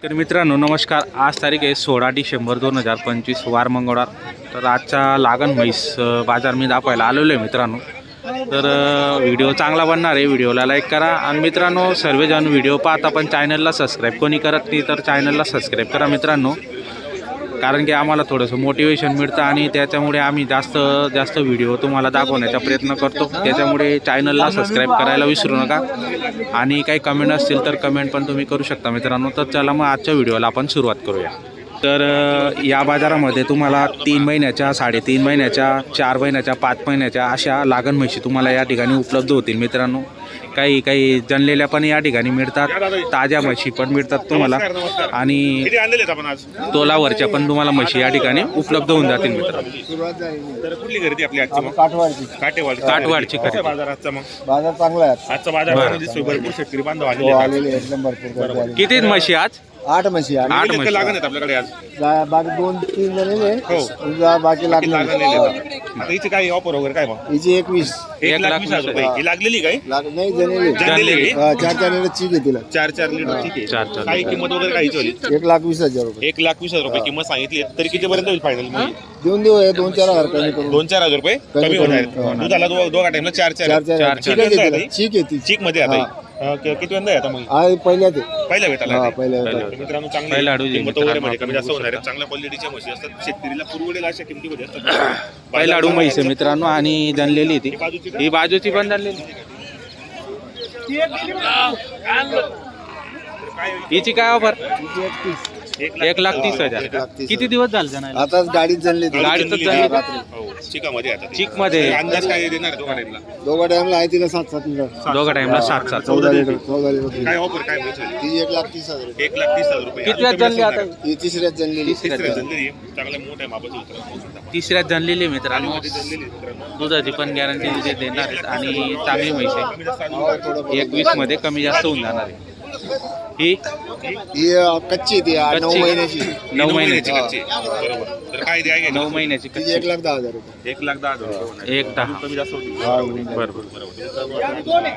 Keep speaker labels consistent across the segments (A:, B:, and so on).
A: तर मित्रांनो नमस्कार. आज तारीख आहे 16 डिसेंबर 2025 वार मंगळवार. तर आजचा लागण म्हैस बाजार मी दाखवायला आलेलो आहे मित्रांनो. तर व्हिडिओ चांगला बनणार आहे, व्हिडिओला लाईक करा. आणि मित्रांनो सर्वजण व्हिडिओ पाहता पण चॅनलला सबस्क्राईब कोणी करत नाही तर चॅनलला सबस्क्राईब करा मित्रांनो, कारण की आम्हाला थोडंसं मोटिवेशन मिळतं आणि त्याच्यामुळे आम्ही जास्त व्हिडिओ तुम्हाला दाखवण्याचा प्रयत्न करतो. त्याच्यामुळे चॅनलला सबस्क्राईब करायला विसरू नका. आणि काही कमेंट असतील तर कमेंट पण तुम्ही करू शकता मित्रांनो. तर चला मग आजच्या व्हिडिओला आपण सुरुवात करूया. तर या बाजारामध्ये तुम्हाला 3 महिन्याच्या, 3.5 महिन्याच्या, 4 महिन्याच्या, 5 महिन्याच्या अशा लागण म्हशी तुम्हाला या ठिकाणी उपलब्ध होतील मित्रांनो. काही जनलेल्या पण या ठिकाणी मिळतात, ताज्या म्हशी पण मिळतात तुम्हाला आणि तोलावरच्या पण तुम्हाला म्हशी या ठिकाणी उपलब्ध होऊन जातील मित्रांनो.
B: तर कुठली खरेदी आपली आजची मग?
A: काठवाडची खरेदी.
B: बाजार आजचा मग
C: बाजार चांगला आहे.
B: आजचा बाजार दिसतोय, भरपूर शेतकरी बांधव आलेले आहेत.
C: आलेले एकदम भरपूर.
A: किती म्हशी आज?
C: 8 म्हशी आहे.
A: 8
B: किती
A: म्हशी.
B: लागण आहेत आपल्याकडे आज?
C: बाकी 2-3 जणले
B: हो.
C: बाकी
B: लागण
C: लागले.
B: आता हिची काही ऑफर वगैरे काय मग?
C: हिची 21
B: 1,20,000 रुपये. ही लागलेली काय?
C: नाही जणले
B: जनलेली?
C: 4 लिटर चीक आहे तिला.
B: 4 लिटर ठीक आहे.
A: 4
B: काही किंमत वगैरे काही होईल?
C: 1,20,000 रुपये
B: 1,20,000 रुपये किंमत सांगितली. तरी कितीपर्यंत होईल फायनल?
C: देऊन देऊ. 2-4 हजार कमी करून.
B: 2-4 रुपये कमी होणार आहेत. दुधाला दोघा टाइमला 4
C: चीक आहे ती.
B: चीक मध्ये आता किती वेळा आहे आता मग?
C: पहिल्या ते
B: पहिल्या भेटायला आहे.
C: पहिल्या
B: मित्रांनो
A: पहिला
B: चांगला
A: अडू जे
B: किंमत वगैरे
A: मित्रांनो
B: मध्ये कमी जास्त होणार आहे. चांगल्या क्वालिटीच्या म्हशी असतात, शेतकरीला पुरवडेल अशा किमतीमध्ये असतात.
A: पहिला अडू म्हैस आहे मित्रांनो आणि जनलेली ती. ही बाजूची पण जनलेली. हिची काय ऑफर? 1,30,000. किती दिवस झाले जणायला?
C: आता गाडीत जनली ती.
A: गाडीतच जनली का?
B: हो, चिकामध्ये आता ते.
A: चीक मध्ये
B: अंदाज काय देणार आहे दोघा टाइमला?
C: दोघा टाइमला आहे तिला 7-7 लिटर.
A: दोघा टाइमला 7-7.
C: 14 लिटर.
B: काय ऑफर काय मिळेल?
C: ती 1,30,000 रुपये.
B: 1,30,000 रुपये.
A: किती वेळ जनली आता?
C: ही तिसऱ्यात जनलेली.
B: तिसऱ्या जनलेली आहे. चांगल्या मोठ्या मापाचं उतरलं.
A: तिसऱ्यात जनलेली मित्रांनो.
B: जनलेली आहे मित्रांनो.
A: दुधाची पण गॅरंटी देणार आहेत आणि चांगली म्हैस आहे.
B: कमी जास्त अजून
A: 21 मध्ये कमी जास्त होऊन जाणार आहे. ही
C: ही कच्ची ती 9
A: कच्ची.
C: महिन्याची.
A: 9 महिन्याची.
B: कच्ची. बरोबर. तर काय द्या
A: 9 महिन्याची
C: तिची
A: कच्ची.
C: 1,10,000 रुपये.
B: 1,10,000 रुपये होणार.
A: 1,10.
B: कमी जास्त होतील.
A: बरोबर.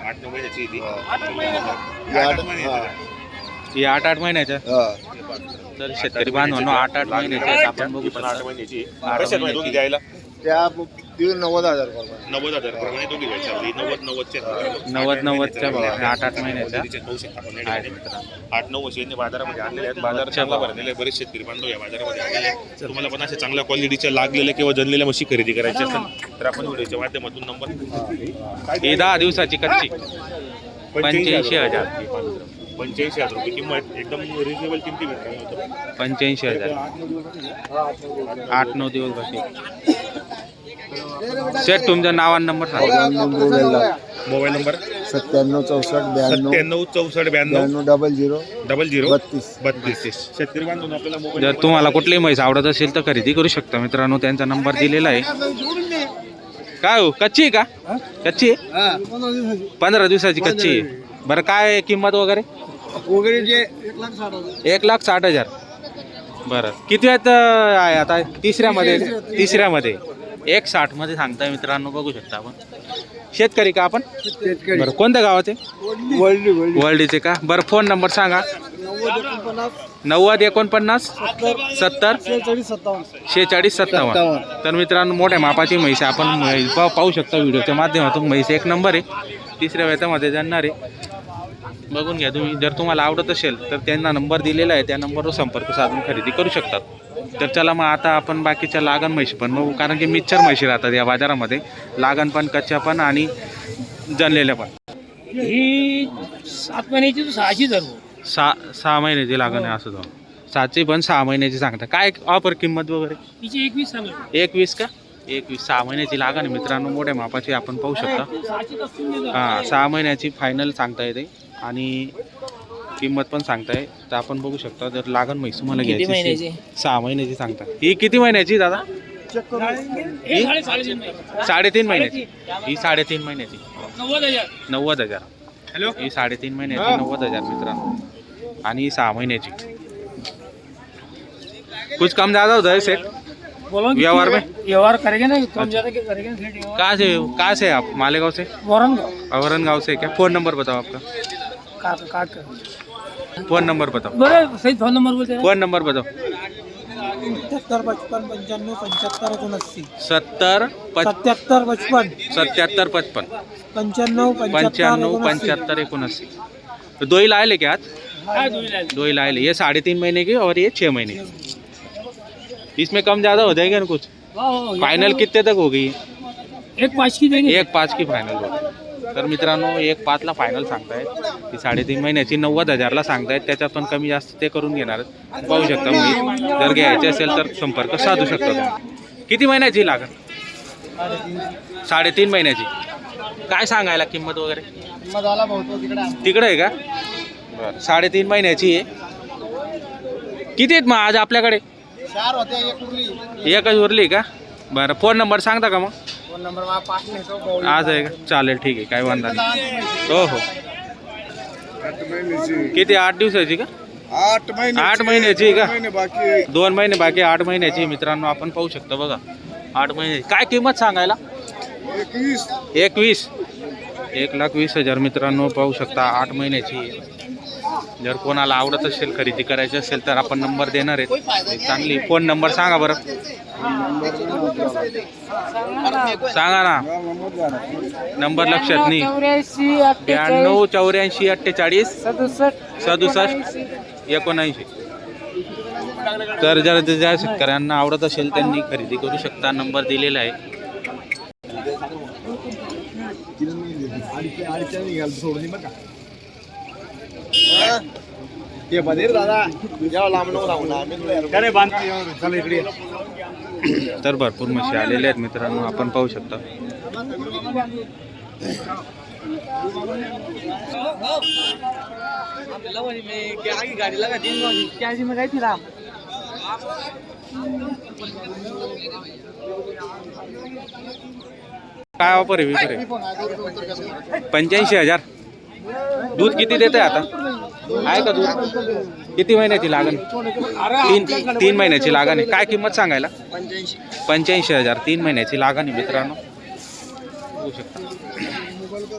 B: 8-9 महिन्याची आहे ती.
C: ही 8
A: ही 8-8 महिन्याच्या.
C: हा.
A: तर शेतकरी बांधवांनो 8-8 महिन्याच्या आहेत. आपण बघू
B: पण 8
A: शकता.
B: महिन्याची.
A: 8
B: कशात म्हणजे दोघी द्यायला?
C: त्या देऊन 90,000 रुपये.
B: 90,000 प्रमाणे दोघी द्यायची आपली. 90-90च्या
A: 90-90च्या भावाने 8-8 महिन्याच्या
B: महिन्याच्या
A: आहेत मित्रांनो.
B: 8-9 वर्ष यांनी बाजारामध्ये आणलेले आहेत. बाजार चांगला भरलेला आहे. बरेच शेतकरी बांधव या बाजारामध्ये आलेले आहेत. तुम्हाला पण अशा चांगल्या क्वालिटीच्या लागलेल्या किंवा जनलेल्या म्हशी खरेदी करायची असेल तर आपण व्हिडिओच्या माध्यमातून नंबर
A: ही 10 दिवसाची कच्ची 85,000.
B: 85,000 रुपये किंमत. एकदम रिजनेबल किमती भेटतात.
A: 85,000. 8-9 दिवस बसले. सेट तुमचं नाव आणि नंबर सांगा.
B: Mobile number
C: 97 64 92
B: 97 64 92
C: 00
B: 00
C: 32.
B: शेतकरी बांधून आपल्याला मोबाईल
A: जर तुम्हाला कुठलीही म्हैस आवडत असेल तर खरेदी करू शकता मित्रांनो. त्यांचा नंबर दिलेला आहे. काय हो, कच्ची आहे का? कच्ची आहे? 15 दिवसाची कच्ची आहे. बरं काय किंमत वगैरे?
C: वगैरे जे
A: 1,60,000. बरं किती वेळात आहे आता? तिसऱ्यामध्ये 1,60 मध्ये सांगताय मित्रांनो. बघू शकता आपण. शेतकरी का आपण? बरं कोणत्या गावाचे? वर्ल्डीचे का? बरं फोन नंबर सांगा. 90 49 70 46 57. तर मित्रांनो मोठ्या मापाची म्हैस आपण पाहू शकता व्हिडिओच्या माध्यमातून. म्हैस एक नंबर आहे. तिसऱ्या वेतामध्ये जाणार आहे. बघून घ्या तुम्ही. जर तुम्हाला आवडत असेल तर त्यांना नंबर दिलेला आहे, त्या नंबरवर संपर्क साधून खरेदी करू शकतात. तर चला मग आता आपण बाकीच्या लागण म्हशी पण बघू, कारण की मिक्सर म्हशी राहतात या बाजारामध्ये. लागण पण, कच्च्या पण आणि जनलेल्या पण.
D: ही 7 महिन्याची तर 6ची धरू.
A: 6 महिन्याची लागण आहे असं. 7ची पण 6 महिन्याची सांगता. काय ऑफर किंमत वगैरे?
D: तिची 21 सांगा.
A: 21 का? 21. 6 महिन्याची लागण आहे मित्रांनो. मोठ्या मापाची आपण पाहू शकता.
D: 6ची तर
A: हां 6 महिन्याची फायनल सांगता येते आणि किंमत पण सांगताय. तर आपण बघू शकता. जर लागण म्हैस तुम्हाला
D: किती
A: घ्यायची
D: महिन्याची?
A: 6 महिन्याची सांगता. ही किती महिन्याची दादा? 3.5 महिन्याची. ही 3.5 महिन्याची 90,000.
B: हॅलो.
A: ही 3.5 महिन्याची 90,000 मित्रांनो. आणि ही 6 महिन्याची. कुछ कम ज़्यादा होता है सेट
D: बोलो
A: व्यवहार में?
D: व्यवहार करेंगे ना, कम ज्यादा के करेंगे सेठ व्यवहार।
A: कहाँ से आप? मालेगांव से?
D: वरन
A: औरंगाबाद से। क्या फ़ोन नंबर बताओ आपका?
D: काट काट कर
A: फोन नंबर बताओ,
D: बरं सही फोन नंबर बोलते
A: फोन नंबर बताओ.
D: 77 55 95 75 79
A: 70
D: 77 55
A: 77 55
D: 95
A: 95 75 79. तो दो ही लाए ले क्या आज? दो ही लाए ले. ये 3.5 महीने की और ये 6 महीने की. इसमें कम ज़्यादा हो जाएगा ना कुछ? फायनल कितने तक होगी?
D: 1.5 की देंगे.
A: 1.5 की फायनल होगी. तर मित्रांनो 1.5ला फायनल सांगतायत. ती 3.5 महिन्याची 90,000ला सांगतायत. त्याच्यात पण कमी जास्त ते करून घेणार आहेत. पाहू शकता म्हैस. जर घ्यायचे असेल तर संपर्क साधू शकता तुम्ही. किती महिन्याची लागेल? 3.5 महिन्याची. काय सांगायला किंमत वगैरे? तिकडे आहे का? बरं 3.5 महिन्याची आहे. किती आहेत मग आज आपल्याकडे?
C: 4 होते, एक उरली.
A: एकच उरली का? बरं फोन नंबर सांगता का मग?
C: फोन नंबर मला 5 नाही.
A: आज आहे का? चालेल ठीक आहे, काय वांधा नाही. हो हो. किती 8 दिवसाची का?
C: 8 महिने.
A: 8 महिन्याची का?
C: बाकी
A: 2 महिने बाकी 8 महिन्याची. मित्रांनो आपण पाहू शकतो बघा 8 महिने. काय किंमत सांगायला? 21. 1,20,000 मित्रांनो पाहू शकता 8 महिन्याची. जर कोणाला आवडत असेल खरेदी करायची असेल तर आपण नंबर देणार आहेत. चांगली फोन नंबर सांगा बरं. सांगा ना, नंबर लक्षात नाही. 92 84 48 67 79. तर जर ज्या शेतकऱ्यांना आवडत असेल त्यांनी खरेदी करू शकता. नंबर दिलेला आहे.
C: ते बधीर दादा जेव्हा लांब नको जाऊ ना. इकडे
A: तर भरपूर म्हशी आलेल्या आहेत मित्रांनो आपण पाहू शकता. काय ऑफर आहे विक्री? 85,000. दूध किती देत आहे आता? आहे का दूध? किती महिन्याची लागण? 3 महिन्याची लागण आहे. काय किंमत सांगायला? 85,000. 3 महिन्याची लागण आहे मित्रांनो होऊ शकता.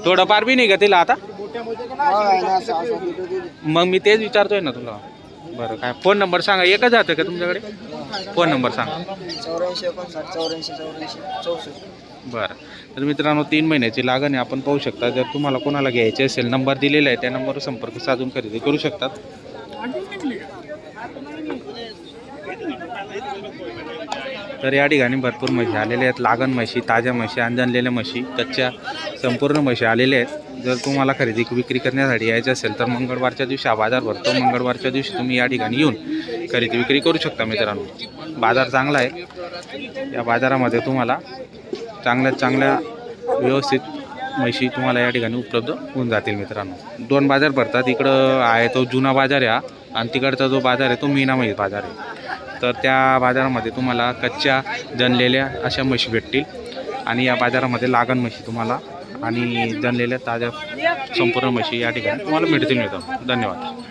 A: थोडंफार बी नाही का तिला आता? मग मी तेच विचारतोय ना तुला. बरं काय फोन नंबर सांगा. एकच जातं का तुमच्याकडे? फोन नंबर सांगा.
C: 84 59 84 64.
A: बरं तर मित्रांनो 3 महिन्याची लागण आहे आपण पाहू शकता. जर तुम्हाला कोणाला घ्यायचे असेल नंबर दिलेला आहे त्या नंबरवर संपर्क साधून खरेदी करू शकतात. तर या ठिकाणी भरपूर म्हशी आलेल्या आहेत. लागण म्हशी, ताज्या म्हशी, अंजनलेल्या म्हशी, कच्च्या संपूर्ण म्हशी आलेल्या आहेत. जर तुम्हाला खरेदी विक्री करण्यासाठी यायचं असेल तर मंगळवारच्या दिवशी हा बाजार भरतो. मंगळवारच्या दिवशी तुम्ही या ठिकाणी येऊन खरेदी विक्री करू शकता मित्रांनो. बाजार चांगला आहे. या बाजारामध्ये तुम्हाला चांगल्या व्यवस्थित म्हशी तुम्हाला या ठिकाणी उपलब्ध होऊन जातील मित्रांनो. 2 बाजार भरतात. इकडं आहे तो जुना बाजार आहे आणि तिकडचा जो बाजार आहे तो मीना म्हैस बाजार आहे. तर त्या बाजारामध्ये तुम्हाला कच्च्या जनलेल्या अशा म्हशी भेटतील आणि या बाजारामध्ये लागण म्हशी तुम्हाला आणि जनलेल्या ताज्या संपूर्ण म्हशी या ठिकाणी तुम्हाला मिळतील. धन्यवाद.